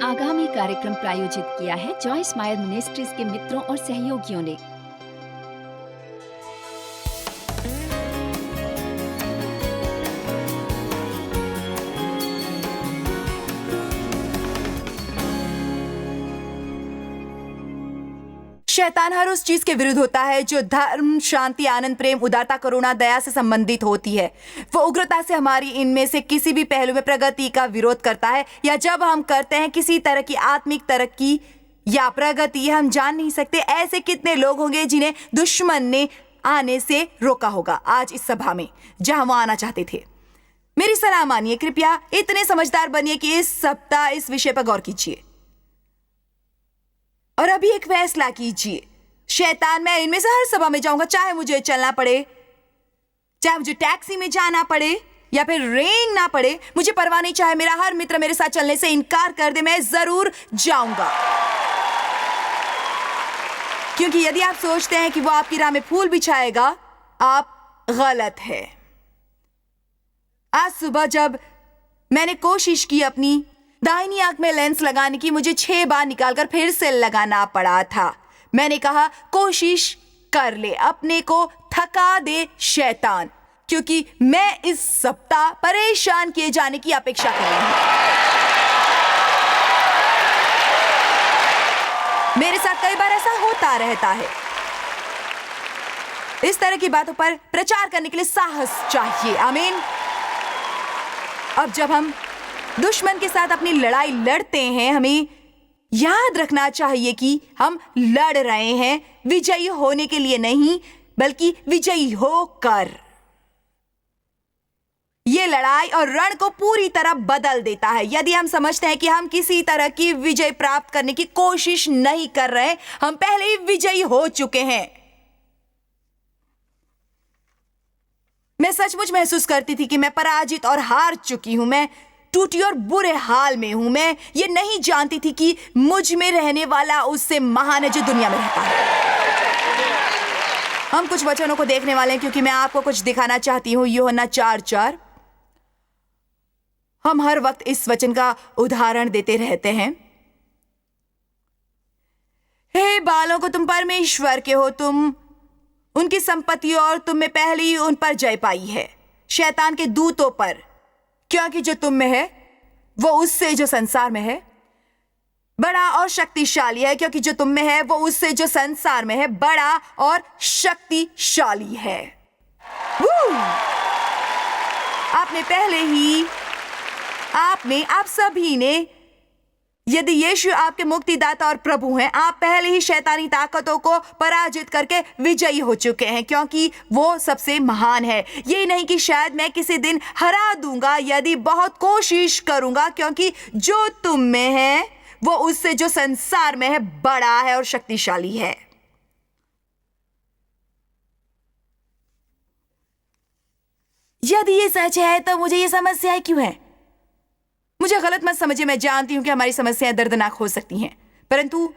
आगामी कार्यक्रम प्रायोजित किया है जॉयस मायर मिनिस्ट्रीज के मित्रों और सहयोगियों ने। शैतान हर उस चीज के विरुद्ध होता है जो धर्म, शांति, आनंद, प्रेम, उदारता, करुणा, दया से संबंधित होती है। वो उग्रता से हमारी इनमें से किसी भी पहलू में प्रगति का विरोध करता है, या जब हम करते हैं किसी तरह की आत्मिक तरक्की या प्रगति, हम जान नहीं सकते ऐसे कितने लोग होंगे जिन्हें दुश्मन ने आने से रोका होगा आज इस सभा में जहां वो आना चाहते थे। मेरी सलाह मानिए, कृपया इतने समझदार बनिए कि इस सप्ताह इस विषय पर गौर कीजिए और अभी एक फैसला कीजिए। शैतान, मैं इनमें से हर सभा में जाऊंगा, चाहे मुझे चलना पड़े, चाहे मुझे टैक्सी में जाना पड़े या फिर रेन ना पड़े, मुझे परवाह नहीं। चाहे मेरा हर मित्र मेरे साथ चलने से इनकार कर दे, मैं जरूर जाऊंगा। क्योंकि यदि आप सोचते हैं कि वो आपकी राह में फूल बिछाएगा, आप गलत है। आज सुबह जब मैंने कोशिश की अपनी दाहिनी आंख में लेंस लगाने की, मुझे 6 बार निकालकर फिर से लगाना पड़ा था। मैंने कहा, कोशिश कर ले, अपने को थका दे शैतान, क्योंकि मैं इस सप्ताह परेशान किए जाने की अपेक्षा कर रही हूं। मेरे साथ कई बार ऐसा होता रहता है। इस तरह की बातों पर प्रचार करने के लिए साहस चाहिए। आमीन। अब जब हम दुश्मन के साथ अपनी लड़ाई लड़ते हैं, हमें याद रखना चाहिए कि हम लड़ रहे हैं विजयी होने के लिए नहीं, बल्कि विजयी होकर। यह लड़ाई और रण को पूरी तरह बदल देता है। यदि हम समझते हैं कि हम किसी तरह की विजय प्राप्त करने की कोशिश नहीं कर रहे, हम पहले ही विजयी हो चुके हैं। मैं सचमुच महसूस करती थी कि मैं पराजित और हार चुकी हूं। मैं टूटी और बुरे हाल में हूं। मैं ये नहीं जानती थी कि मुझ में रहने वाला उससे महान है जो दुनिया में रहता है। हम कुछ वचनों को देखने वाले हैं क्योंकि मैं आपको कुछ दिखाना चाहती हूं। यूहन्ना 4:4। हम हर वक्त इस वचन का उदाहरण देते रहते हैं। हे बालों को, तुम परमेश्वर के हो, तुम उनकी संपत्ति और तुम में पहले ही उन पर जय पाई है, शैतान के दूतों पर, क्योंकि जो तुम में है वो उससे जो संसार में है बड़ा और शक्तिशाली है। क्योंकि जो तुम में है वो उससे जो संसार में है बड़ा और शक्तिशाली है। आप सभी ने, यदि यीशु आपके मुक्तिदाता और प्रभु हैं, आप पहले ही शैतानी ताकतों को पराजित करके विजयी हो चुके हैं, क्योंकि वो सबसे महान है। ये नहीं कि शायद मैं किसी दिन हरा दूंगा यदि बहुत कोशिश करूंगा, क्योंकि जो तुम में है वो उससे जो संसार में है बड़ा है और शक्तिशाली है। यदि ये सच है तो मुझे ये समस्याएं क्यों है? मुझे गलत मत समझिए, मैं जानती हूं कि हमारी समस्याएं दर्दनाक हो सकती हैं, परंतु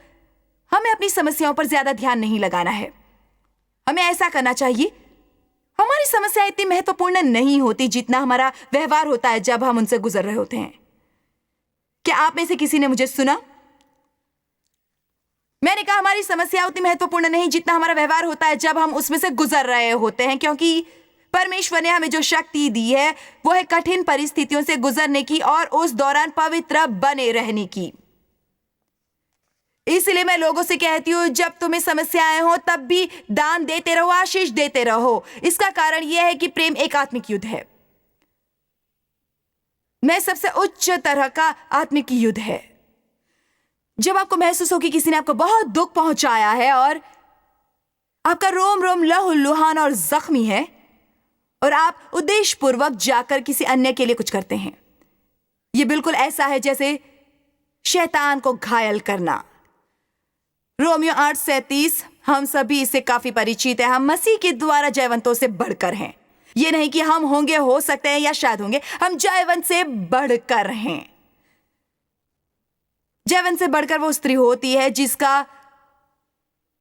हमें अपनी समस्याओं पर ज्यादा ध्यान नहीं लगाना है। हमें ऐसा करना चाहिए, हमारी समस्याएं इतनी महत्वपूर्ण नहीं होती जितना हमारा व्यवहार होता है जब हम उनसे गुजर रहे होते हैं। क्या आप में से किसी ने मुझे सुना? मैंने कहा हमारी समस्या उतनी महत्वपूर्ण नहीं जितना हमारा व्यवहार होता है जब हम उसमें से गुजर रहे होते हैं, क्योंकि परमेश्वर ने हमें जो शक्ति दी है वो है कठिन परिस्थितियों से गुजरने की और उस दौरान पवित्र बने रहने की। इसलिए मैं लोगों से कहती हूँ, जब तुम्हें समस्याएं हो तब भी दान देते रहो, आशीष देते रहो। इसका कारण यह है कि प्रेम एक आत्मिक युद्ध है। मैं सबसे उच्च तरह का आत्मिक युद्ध है। जब आपको महसूस हो कि किसी ने आपको बहुत दुख पहुंचाया है और आपका रोम रोम लहूलुहान और जख्मी है, और आप उद्देश्यपूर्वक जाकर किसी अन्य के लिए कुछ करते हैं, यह बिल्कुल ऐसा है जैसे शैतान को घायल करना। रोमियो 8:37। हम सभी इससे काफी परिचित हैं। हम मसीह के द्वारा जयवंतों से बढ़कर हैं। यह नहीं कि हम होंगे, हो सकते हैं या शायद होंगे, हम जयवंत से बढ़कर हैं। जयवंत से बढ़कर वो स्त्री होती है जिसका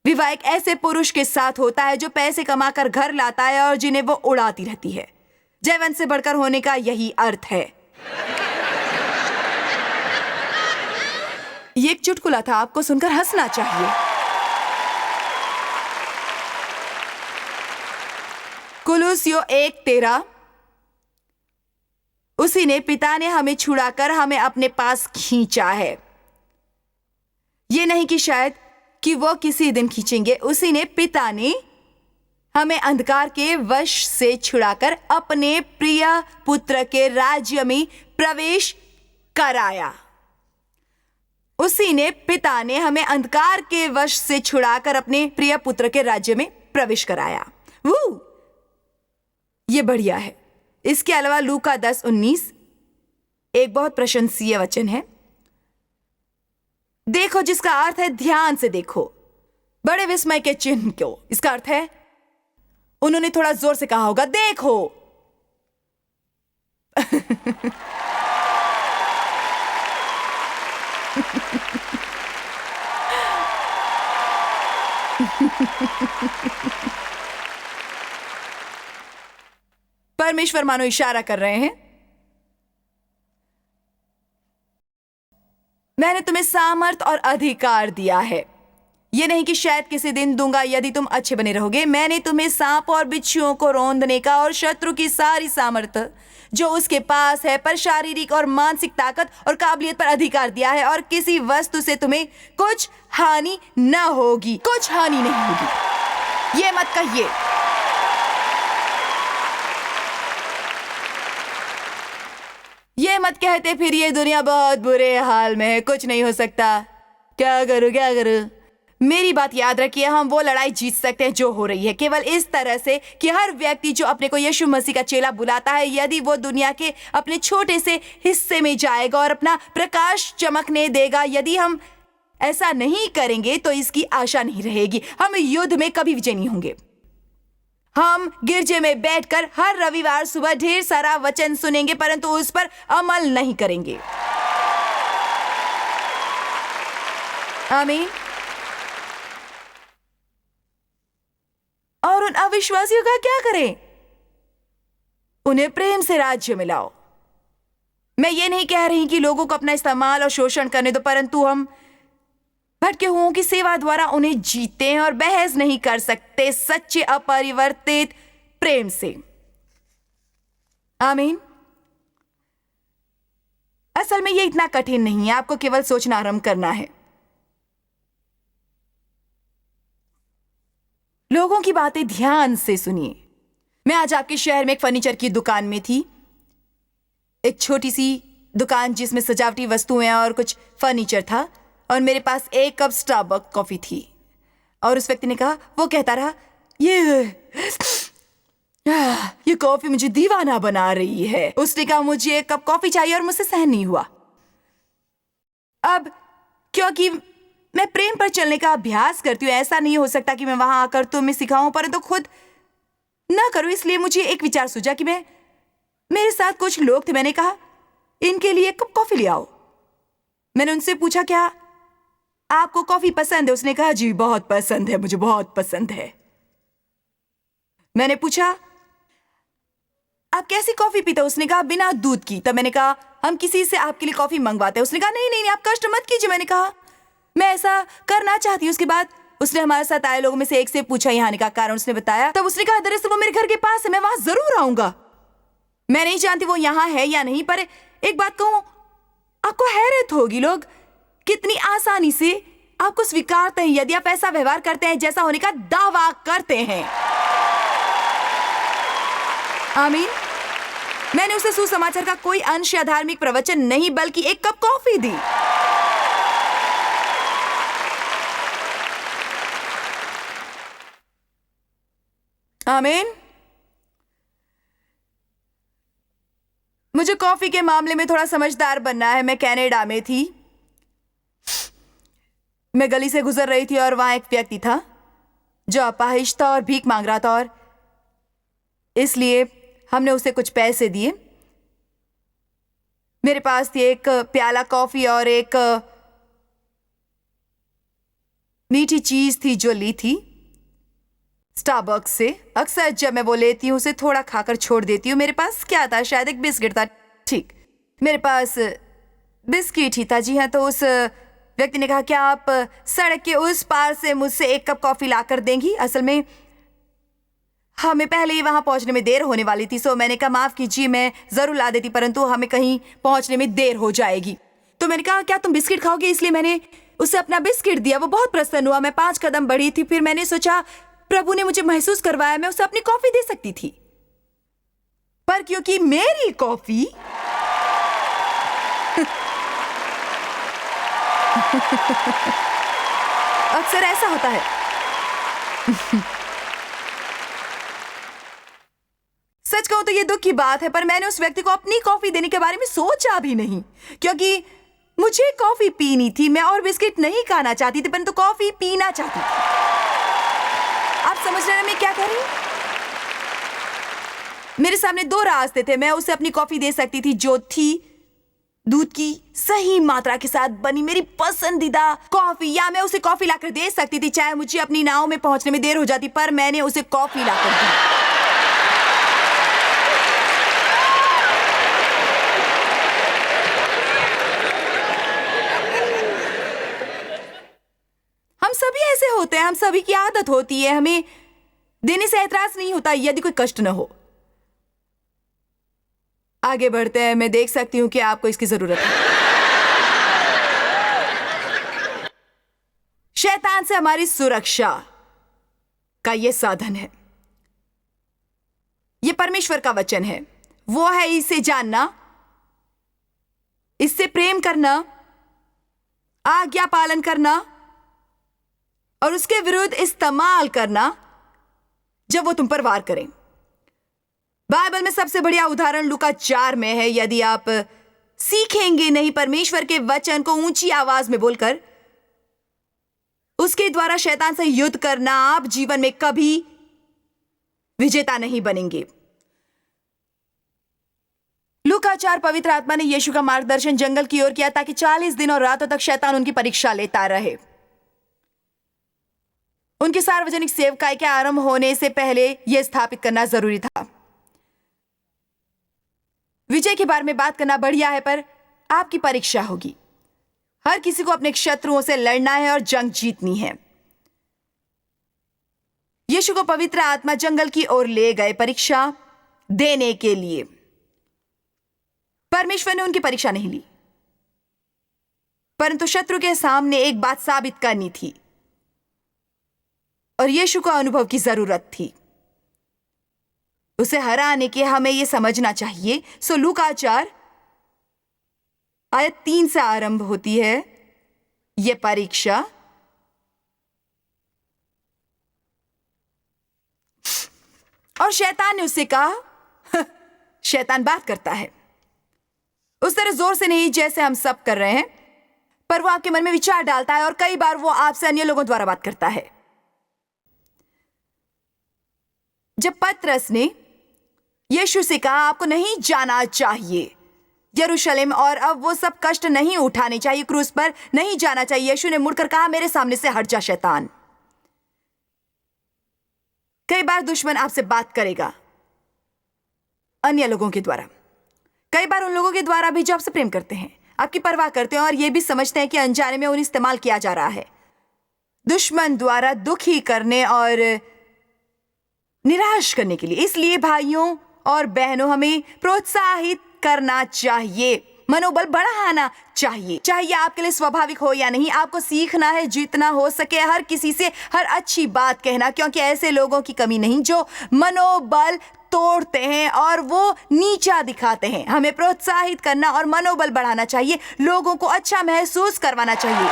विवाह एक ऐसे पुरुष के साथ होता है जो पैसे कमाकर घर लाता है और जिन्हें वो उड़ाती रहती है। जयवंत से बढ़कर होने का यही अर्थ है। ये एक चुटकुला था, आपको सुनकर हंसना चाहिए। कुलुस्सियों 1:13, उसी ने, पिता ने हमें छुड़ाकर हमें अपने पास खींचा है। ये नहीं कि शायद कि वो किसी दिन खींचेंगे, उसी ने, पिता ने हमें अंधकार के वश से छुड़ाकर अपने प्रिय पुत्र के राज्य में प्रवेश कराया। उसी ने, पिता ने हमें अंधकार के वश से छुड़ाकर अपने प्रिय पुत्र के राज्य में प्रवेश कराया। वो ये बढ़िया है। इसके अलावा लूका 10:19 एक बहुत प्रशंसीय वचन है। देखो, जिसका अर्थ है ध्यान से देखो, बड़े विस्मय के चिन्ह को। इसका अर्थ है, उन्होंने थोड़ा जोर से कहा होगा, देखो। परमेश्वर मानो इशारा कर रहे हैं, मैंने तुम्हें सामर्थ और अधिकार दिया है। यह नहीं कि शायद किसी दिन दूंगा यदि तुम अच्छे बने रहोगे। मैंने तुम्हें सांप और बिच्छुओं को रौंदने का और शत्रु की सारी सामर्थ जो उसके पास है पर शारीरिक और मानसिक ताकत और काबिलियत पर अधिकार दिया है, और किसी वस्तु से तुम्हें कुछ हानि न होगी। कुछ हानि नहीं होगी। ये मत कहिए। ये मत कहते फिर ये दुनिया बहुत बुरे हाल में है, कुछ नहीं हो सकता, क्या करूं क्या करूं। मेरी बात याद रखिए, हम वो लड़ाई जीत सकते हैं जो हो रही है केवल इस तरह से कि हर व्यक्ति जो अपने को यीशु मसीह का चेला बुलाता है, यदि वो दुनिया के अपने छोटे से हिस्से में जाएगा और अपना प्रकाश चमकने देगा। यदि हम ऐसा नहीं करेंगे तो इसकी आशा नहीं रहेगी। हम युद्ध में कभी विजय नहीं होंगे। हम गिरजे में बैठकर हर रविवार सुबह ढेर सारा वचन सुनेंगे परंतु उस पर अमल नहीं करेंगे। आमीन। और उन अविश्वासियों का क्या करें? उन्हें प्रेम से राज्य में लाओ। मैं ये नहीं कह रही कि लोगों को अपना इस्तेमाल और शोषण करने दो, परंतु हम भटके हुओं की सेवा द्वारा उन्हें जीते हैं और बहस नहीं कर सकते सच्चे अपरिवर्तित प्रेम से। आमीन। असल में ये इतना कठिन नहीं है, आपको केवल सोचना आरंभ करना है। लोगों की बातें ध्यान से सुनिए। मैं आज आपके शहर में एक फर्नीचर की दुकान में थी, एक छोटी सी दुकान जिसमें सजावटी वस्तुएं और कुछ फर्नीचर था, और मेरे पास एक कप स्टारबक्स कॉफी थी। और उस व्यक्ति ने कहा, वो कहता रहा, ये कॉफी मुझे दीवाना बना रही है। उसने कहा, मुझे एक कप कॉफी चाहिए, और मुझसे सहन नहीं हुआ। अब क्योंकि मैं प्रेम पर चलने का अभ्यास करती हूँ, ऐसा नहीं हो सकता कि मैं वहां आकर तुम्हें सिखाऊं परंतु खुद ना करूं। इसलिए मुझे एक विचार सूझा कि मेरे साथ कुछ लोग थे। मैंने कहा, इनके लिए एक कप कॉफी ले आओ। मैंने उनसे पूछा, क्या आपको कॉफी पसंद है? उसने कहा, जी बहुत पसंद है, मुझे बहुत पसंद है। मैंने पूछा, आप कैसी कॉफी पीते हो? उसने कहा, बिना दूध की। तब मैंने कहा, हम किसी से आपके लिए कॉफी मंगवाते हैं। उसने कहा, नहीं नहीं, आप कष्ट मत कीजिए। मैंने कहा, मैं ऐसा करना चाहती हूँ। उसके बाद उसने हमारे साथ आए लोगों में से एक से पूछा यहाँ आने का कारण। उसने बताया। तब उसने कहा, दरअसल वो मेरे घर के पास है, मैं वहां जरूर आऊंगा। मैं नहीं जानती वो यहाँ है या नहीं, पर एक बात कहूं, आपको हैरत होगी लोग कितनी आसानी से आपको स्वीकारते हैं यदि आप ऐसा व्यवहार करते हैं जैसा होने का दावा करते हैं। आमीन। मैंने उसे सुसमाचार का कोई अंश या धार्मिक प्रवचन नहीं बल्कि एक कप कॉफी दी। आमीन। मुझे कॉफी के मामले में थोड़ा समझदार बनना है। मैं कनाडा में थी, मैं गली से गुजर रही थी और वहां एक व्यक्ति था जो अपाहिज था और भीख मांग रहा था, और इसलिए हमने उसे कुछ पैसे दिए। मेरे पास थी एक प्याला कॉफी और एक मीठी चीज थी जो ली थी स्टारबक्स से। अक्सर जब मैं वो लेती हूँ उसे थोड़ा खाकर छोड़ देती हूँ। मेरे पास क्या था? शायद एक बिस्किट था। ठीक, मेरे पास बिस्किट ही था। जी हाँ, तो उस व्यक्ति ने कहा, क्या आप सड़क के उस पार से मुझसे एक कप कॉफी लाकर देंगी? असल में हमें पहले ही वहां पहुंचने में देर होने वाली थी। सो मैंने कहा, माफ कीजिए, मैं जरूर ला देती, परंतु हमें कहीं पहुंचने में देर हो जाएगी। तो मैंने कहा, क्या तुम बिस्किट खाओगे? इसलिए मैंने उसे अपना बिस्किट दिया। वो बहुत प्रसन्न हुआ। मैं 5 कदम बढ़ी थी, फिर मैंने सोचा प्रभु ने मुझे महसूस करवाया मैं उसे अपनी कॉफी दे सकती थी, पर क्योंकि मेरी कॉफी अक्सर ऐसा होता है। सच कहूं तो ये दुख की बात है, पर मैंने उस व्यक्ति को अपनी कॉफी देने के बारे में सोचा भी नहीं, क्योंकि मुझे कॉफी पीनी थी। मैं और बिस्किट नहीं खाना चाहती थी, परंतु कॉफी पीना चाहती थी। आप समझ रहे हैं मैं क्या कह रही हूं? मेरे सामने 2 रास्ते थे। मैं उसे अपनी कॉफी दे सकती थी, जो थी दूध की सही मात्रा के साथ बनी मेरी पसंदीदा कॉफी, या मैं उसे कॉफी लाकर दे सकती थी चाहे मुझे अपनी नाव में पहुंचने में देर हो जाती, पर मैंने उसे कॉफी लाकर दी। हम सभी ऐसे होते हैं, हम सभी की आदत होती है। हमें देने से ऐतराज नहीं होता यदि कोई कष्ट न हो। आगे बढ़ते हैं। मैं देख सकती हूं कि आपको इसकी जरूरत है। शैतान से हमारी सुरक्षा का यह साधन है। यह परमेश्वर का वचन है। वो है इसे जानना, इससे प्रेम करना, आज्ञा पालन करना और उसके विरुद्ध इस्तेमाल करना जब वो तुम पर वार करें। बाइबल में सबसे बढ़िया उदाहरण लूका 4 में है। यदि आप सीखेंगे नहीं परमेश्वर के वचन को ऊंची आवाज में बोलकर उसके द्वारा शैतान से युद्ध करना, आप जीवन में कभी विजेता नहीं बनेंगे। लूका 4 पवित्र आत्मा ने यीशु का मार्गदर्शन जंगल की ओर किया ताकि 40 दिन और रातों तक शैतान उनकी परीक्षा लेता रहे। उनकी सार्वजनिक सेवकाई के आरंभ होने से पहले यह स्थापित करना जरूरी था। विजय के बारे में बात करना बढ़िया है, पर आपकी परीक्षा होगी। हर किसी को अपने शत्रुओं से लड़ना है और जंग जीतनी है। यीशु को पवित्र आत्मा जंगल की ओर ले गए परीक्षा देने के लिए। परमेश्वर ने उनकी परीक्षा नहीं ली, परंतु शत्रु के सामने एक बात साबित करनी थी और यीशु को अनुभव की जरूरत थी। उसे हराने के हमें यह समझना चाहिए। सो लूका 4 आयत 3 से आरंभ होती है यह परीक्षा। और शैतान ने उससे कहा, शैतान बात करता है उस तरह जोर से नहीं जैसे हम सब कर रहे हैं, पर वो आपके मन में विचार डालता है और कई बार वो आपसे अन्य लोगों द्वारा बात करता है। जब पतरस ने यीशु से कहा, आपको नहीं जाना चाहिए यरूशलेम और अब वो सब कष्ट नहीं उठाने चाहिए, क्रूस पर नहीं जाना चाहिए, यीशु ने मुड़कर कहा, मेरे सामने से हट जा शैतान। कई बार दुश्मन आपसे बात करेगा अन्य लोगों के द्वारा, कई बार उन लोगों के द्वारा भी जो आपसे प्रेम करते हैं, आपकी परवाह करते हैं और यह भी समझते हैं कि अनजाने में उन्हें इस्तेमाल किया जा रहा है, दुश्मन द्वारा दुखी करने और निराश करने के लिए। इसलिए भाइयों और बहनों, हमें प्रोत्साहित करना चाहिए, मनोबल बढ़ाना चाहिए, चाहे आपके लिए स्वाभाविक हो या नहीं। आपको सीखना है जितना हो सके हर किसी से हर अच्छी बात कहना, क्योंकि ऐसे लोगों की कमी नहीं जो मनोबल तोड़ते हैं और वो नीचा दिखाते हैं। हमें प्रोत्साहित करना और मनोबल बढ़ाना चाहिए, लोगों को अच्छा महसूस करवाना चाहिए।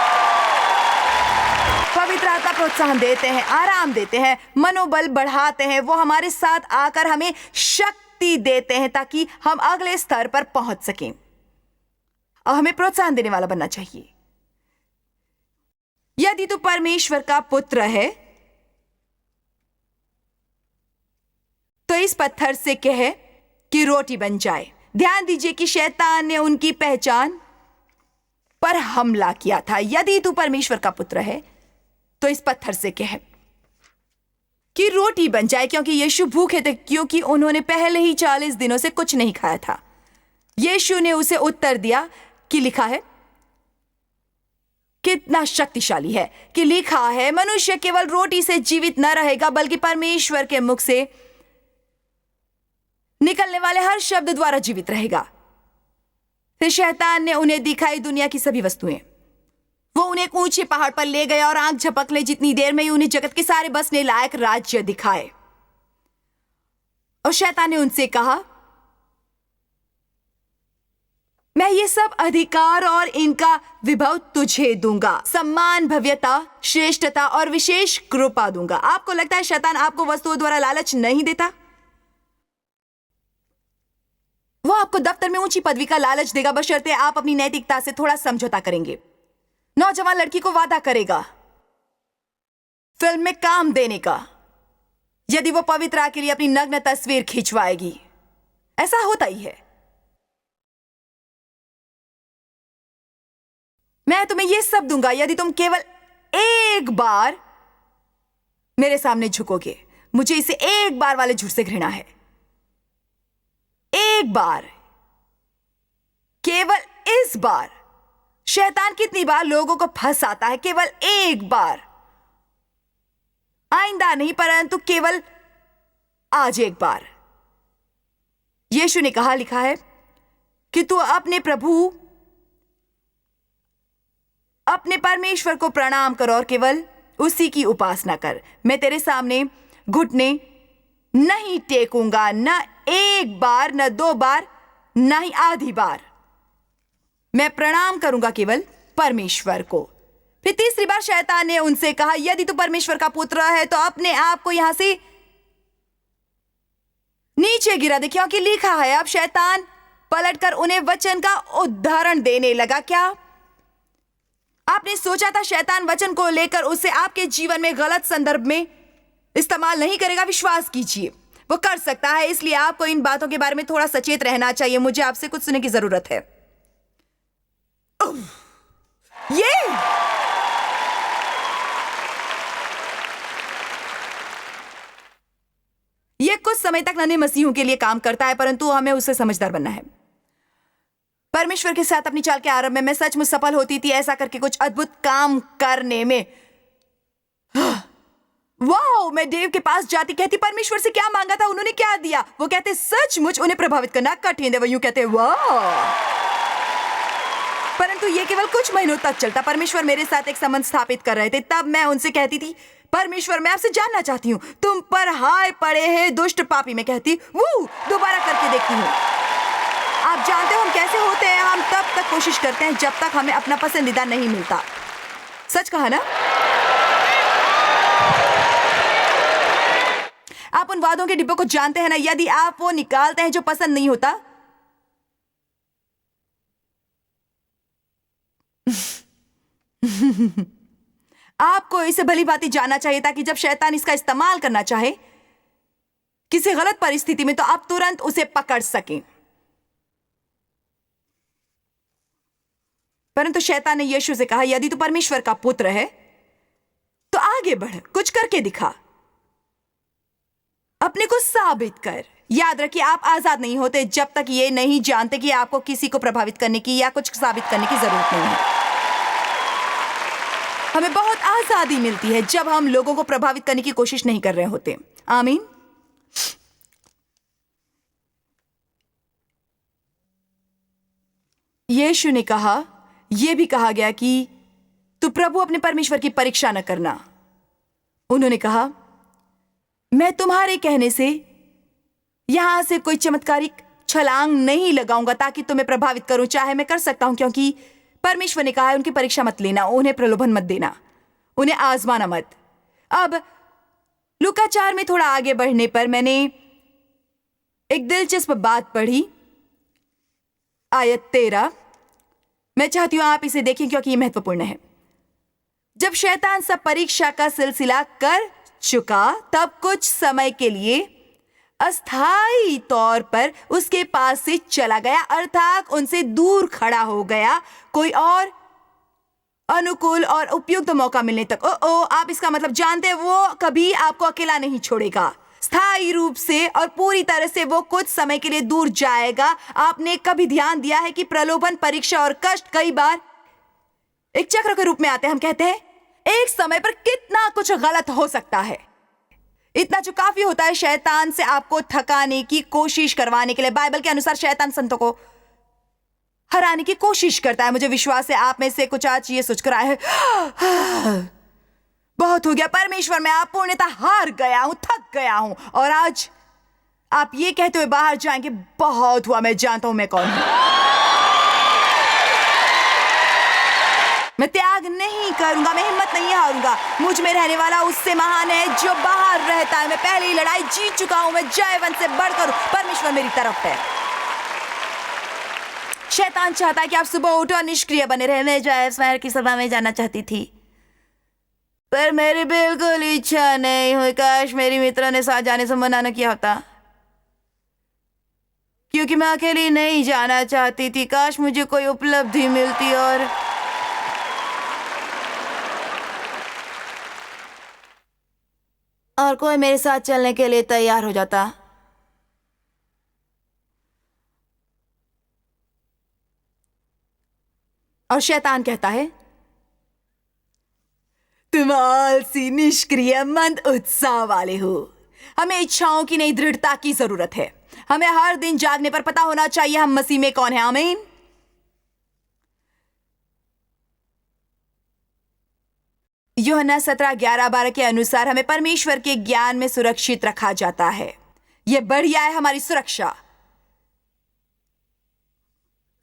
पवित्र आत्मा प्रोत्साहन देते हैं, आराम देते हैं, मनोबल बढ़ाते हैं। वो हमारे साथ आकर हमें शक्ति देते हैं ताकि हम अगले स्तर पर पहुंच सकें। और हमें प्रोत्साहन देने वाला बनना चाहिए। यदि तू परमेश्वर का पुत्र है तो इस पत्थर से कहे कि रोटी बन जाए। ध्यान दीजिए कि शैतान ने उनकी पहचान पर हमला किया था। यदि तू परमेश्वर का पुत्र है तो इस पत्थर से कहे कि रोटी बन जाए, क्योंकि यीशु भूखे थे, क्योंकि उन्होंने पहले ही 40 दिनों से कुछ नहीं खाया था। यीशु ने उसे उत्तर दिया कि लिखा है कि कितना शक्तिशाली है कि लिखा है, मनुष्य केवल रोटी से जीवित न रहेगा बल्कि परमेश्वर के मुख से निकलने वाले हर शब्द द्वारा जीवित रहेगा। फिर शैतान ने उन्हें दिखाई दुनिया की सभी वस्तुएं। वो उन्हें एक ऊंचे पहाड़ पर ले गया और आंख झपकले जितनी देर में ही उन्हें जगत के सारे बसने लायक राज्य दिखाए। और शैतान ने उनसे कहा, मैं ये सब अधिकार और इनका विभव तुझे दूंगा, सम्मान, भव्यता, श्रेष्ठता और विशेष कृपा दूंगा। आपको लगता है शैतान आपको वस्तुओं द्वारा लालच नहीं देता? वो आपको दफ्तर में ऊंची पदवी का लालच देगा बशर्ते आप अपनी नैतिकता से थोड़ा समझौता करेंगे। नौजवान लड़की को वादा करेगा फिल्म में काम देने का यदि वो पवित्रा के लिए अपनी नग्न तस्वीर खिंचवाएगी। ऐसा होता ही है। मैं तुम्हें यह सब दूंगा यदि तुम केवल एक बार मेरे सामने झुकोगे। मुझे इसे एक बार वाले झूठ से घृणा है। एक बार, केवल इस बार। शैतान कितनी बार लोगों को फंसाता है? केवल एक बार, आइंदा नहीं, परंतु केवल आज एक बार। यीशु ने कहा, लिखा है कि तू अपने प्रभु, अपने परमेश्वर को प्रणाम कर और केवल उसी की उपासना कर। मैं तेरे सामने घुटने नहीं टेकूंगा, न एक बार, न 2 बार, न ही आधी बार। मैं प्रणाम करूंगा केवल परमेश्वर को। फिर तीसरी बार शैतान ने उनसे कहा, यदि तू परमेश्वर का पुत्र है तो अपने आप को यहां से नीचे गिरा दे, क्योंकि लिखा है। अब शैतान पलटकर उन्हें वचन का उदाहरण देने लगा। क्या आपने सोचा था शैतान वचन को लेकर उसे आपके जीवन में गलत संदर्भ में इस्तेमाल नहीं करेगा? विश्वास कीजिए, वो कर सकता है। इसलिए आपको इन बातों के बारे में थोड़ा सचेत रहना चाहिए। मुझे आपसे कुछ सुनने की जरूरत है। ये कुछ समय तक नन्हे मसीहों के लिए काम करता है, परंतु हमें उससे समझदार बनना है। परमेश्वर के साथ अपनी चाल के आरंभ में मैं सचमुच सफल होती थी ऐसा करके कुछ अद्भुत काम करने में। वाह, मैं देव के पास जाती, कहती परमेश्वर से क्या मांगा था, उन्होंने क्या दिया। वो कहते सचमुच उन्हें प्रभावित करना कठिन है। वो यूं कहते वाह। परंतु ये केवल कुछ महीनों तक चलता। परमेश्वर मेरे साथ एक संबंध स्थापित कर रहे थे। तब मैं उनसे कहती थी, परमेश्वर मैं आपसे जानना चाहती हूँ, तुम पर हाय पड़े हैं दुष्ट पापी। मैं कहती वो दोबारा करके देखती हूँ। आप जानते हो हम कैसे होते हैं? हम तब तक कोशिश करते हैं जब तक हमें अपना पसंदीदा नहीं मिलता। सच कहा ना? आप उन वादों के डिब्बों को जानते हैं ना? यदि आप वो निकालते हैं जो पसंद नहीं होता, आपको इसे भली भांति जानना चाहिए ताकि जब शैतान इसका इस्तेमाल करना चाहे किसी गलत परिस्थिति में तो आप तुरंत उसे पकड़ सकें। परंतु शैतान ने यीशु से कहा, यदि तू परमेश्वर का पुत्र है तो आगे बढ़, कुछ करके दिखा, अपने को साबित कर। याद रखिए, आप आजाद नहीं होते जब तक ये नहीं जानते कि आपको किसी को प्रभावित करने की या कुछ साबित करने की जरूरत नहीं है। हमें बहुत आजादी मिलती है जब हम लोगों को प्रभावित करने की कोशिश नहीं कर रहे होते। आमीन। यीशु ने कहा, यह भी कहा गया कि तू प्रभु अपने परमेश्वर की परीक्षा न करना। उन्होंने कहा, मैं तुम्हारे कहने से यहां से कोई चमत्कारिक छलांग नहीं लगाऊंगा ताकि तुम्हें प्रभावित करूं। चाहे मैं कर सकता हूं, क्योंकि परमेश्वर ने कहा है उनकी परीक्षा मत लेना, उन्हें प्रलोभन मत देना, उन्हें आजमाना मत। अब लूका 4 में थोड़ा आगे बढ़ने पर मैंने एक दिलचस्प बात पढ़ी। आयत 13, मैं चाहती हूं आप इसे देखें क्योंकि यह महत्वपूर्ण है। जब शैतान सब परीक्षा का सिलसिला कर चुका तब कुछ समय के लिए अस्थायी तौर पर उसके पास से चला गया, अर्थात उनसे दूर खड़ा हो गया कोई और अनुकूल और उपयुक्त मौका मिलने तक। आप इसका मतलब जानते हैं, वो कभी आपको अकेला नहीं छोड़ेगा। स्थायी रूप से और पूरी तरह से वो कुछ समय के लिए दूर जाएगा। आपने कभी ध्यान दिया है कि प्रलोभन, परीक्षा और कष्ट कई बार एक चक्र के रूप में आते हैं। हम कहते हैं एक समय पर कितना कुछ गलत हो सकता है, इतना जो काफी होता है शैतान से आपको थकाने की कोशिश करवाने के लिए। बाइबल के अनुसार शैतान संतों को हराने की कोशिश करता है। मुझे विश्वास है आप में से कुछ आज ये सोचकर आए हैं बहुत हो गया परमेश्वर, मैं आप पूर्णतः हार गया हूं, थक गया हूं, और आज आप ये कहते हुए बाहर जाएंगे बहुत हुआ, मैं जानता हूं मैं कौन हूं। मैं त्याग नहीं करूंगा, मैं हिम्मत नहीं हारूंगा। मुझ में रहने वाला उससे महान है जो बाहर रहता है। मैं पहले ही लड़ाई जीत चुका हूं, मैं जयवंत से बढ़कर परमेश्वर मेरी तरफ है। शैतान चाहता है कि आप सुबह उठो और निष्क्रिय बने रहे। मैं जॉयस मायर की सभा में जाना चाहती थी, पर मेरी बिल्कुल इच्छा नहीं हुई। काश मेरी मित्रों ने साथ जाने से मना न किया होता, क्योंकि मैं अकेली नहीं जाना चाहती थी। काश मुझे कोई उपलब्धि मिलती और कोई मेरे साथ चलने के लिए तैयार हो जाता। और शैतान कहता है तुम आलसी, निष्क्रिय, मंद उत्साह वाले हो। हमें इच्छाओं की नहीं दृढ़ता की जरूरत है। हमें हर दिन जागने पर पता होना चाहिए हम मसीह में कौन है। आमीन। यूहन्ना 17:11-12 के अनुसार हमें परमेश्वर के ज्ञान में सुरक्षित रखा जाता है। यह बढ़िया है हमारी सुरक्षा।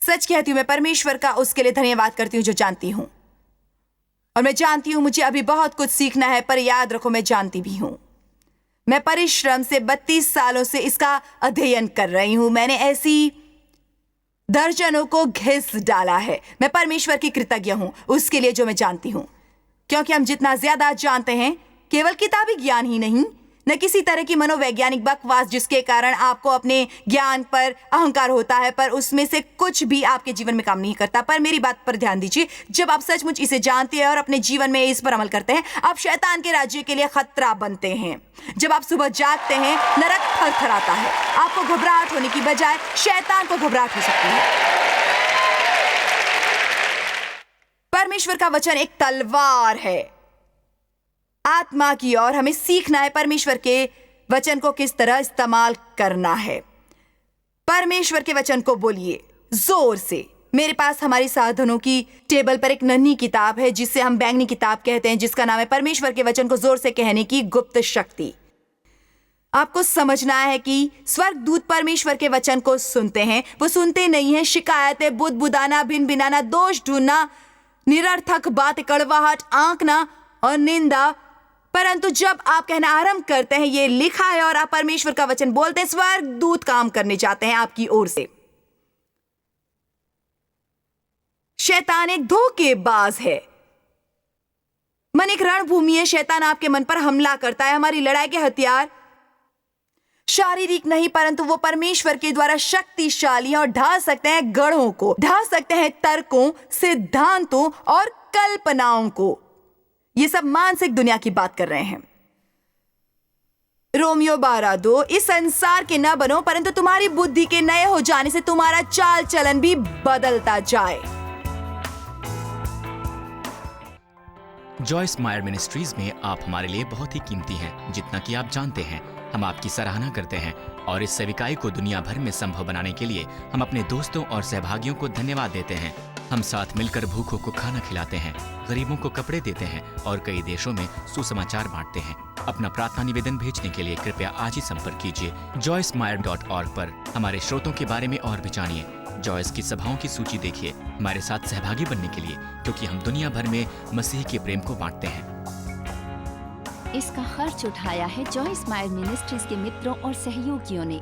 सच कहती हूं, मैं परमेश्वर का उसके लिए धन्यवाद करती हूं जो जानती हूं, और मैं जानती हूं मुझे अभी बहुत कुछ सीखना है, पर याद रखो मैं जानती भी हूं। मैं परिश्रम से 32 सालों से इसका अध्ययन कर रही हूं। मैंने ऐसी दर्जनों को घिस डाला है। मैं परमेश्वर की कृतज्ञ हूं उसके लिए जो मैं जानती हूं, क्योंकि हम जितना ज्यादा जानते हैं, केवल किताबी ज्ञान ही नहीं, न किसी तरह की मनोवैज्ञानिक बकवास जिसके कारण आपको अपने ज्ञान पर अहंकार होता है, पर उसमें से कुछ भी आपके जीवन में काम नहीं करता। पर मेरी बात पर ध्यान दीजिए, जब आप सचमुच इसे जानते हैं और अपने जीवन में इस पर अमल करते हैं, आप शैतान के राज्य के लिए खतरा बनते हैं। जब आप सुबह जागते हैं, नरक थरथराता है। आपको घबराहट होने की बजाय शैतान को घबराहट हो सकती है। परमेश्वर का वचन एक तलवार है आत्मा की ओर। हमें सीखना है परमेश्वर के वचन को किस तरह इस्तेमाल करना है। परमेश्वर के वचन को बोलिए जोर से। मेरे पास हमारी साधनों की टेबल पर एक नन्ही किताब है जिसे हम बैंगनी किताब कहते हैं, जिसका नाम है परमेश्वर के वचन को जोर से कहने की गुप्त शक्ति। आपको समझना है कि स्वर्गदूत परमेश्वर के वचन को सुनते हैं। वो सुनते नहीं है शिकायतें, बुदबुदाना, भिन भिनाना, दोष ढूंढना, निरर्थक बात, कड़वाहट, आंकना और निंदा। परंतु जब आप कहना आरंभ करते हैं ये लिखा है और आप परमेश्वर का वचन बोलते हैं, स्वर्गदूत काम करने जाते हैं आपकी ओर से। शैतान एक धोखेबाज है। मन एक रणभूमि है। शैतान आपके मन पर हमला करता है। हमारी लड़ाई के हथियार शारीरिक नहीं, परंतु वो परमेश्वर के द्वारा शक्तिशाली और ढा सकते हैं गढ़ों को, ढा सकते हैं तर्कों, सिद्धांतों और कल्पनाओं को। ये सब मानसिक दुनिया की बात कर रहे हैं। रोमियो 12:2, इस संसार के न बनो, परंतु तुम्हारी बुद्धि के नए हो जाने से तुम्हारा चाल चलन भी बदलता जाए। जॉयस मायर मिनिस्ट्रीज में आप हमारे लिए बहुत ही कीमती हैं, जितना कि आप जानते हैं। हम आपकी सराहना करते हैं और इस सेविकाई को दुनिया भर में संभव बनाने के लिए हम अपने दोस्तों और सहभागियों को धन्यवाद देते हैं। हम साथ मिलकर भूखों को खाना खिलाते हैं, गरीबों को कपड़े देते हैं और कई देशों में सुसमाचार बांटते हैं। अपना प्रार्थना निवेदन भेजने के लिए कृपया आज ही संपर्क कीजिए joycemeyer.org पर। हमारे स्रोतों के बारे में और भी जानिए। जॉयस की सभाओं की सूची देखिए हमारे साथ सहभागी बनने के लिए, क्योंकि हम दुनिया भर में मसीह के प्रेम को बांटते हैं। इसका खर्च उठाया है जॉयस मायर मिनिस्ट्रीज के मित्रों और सहयोगियों ने।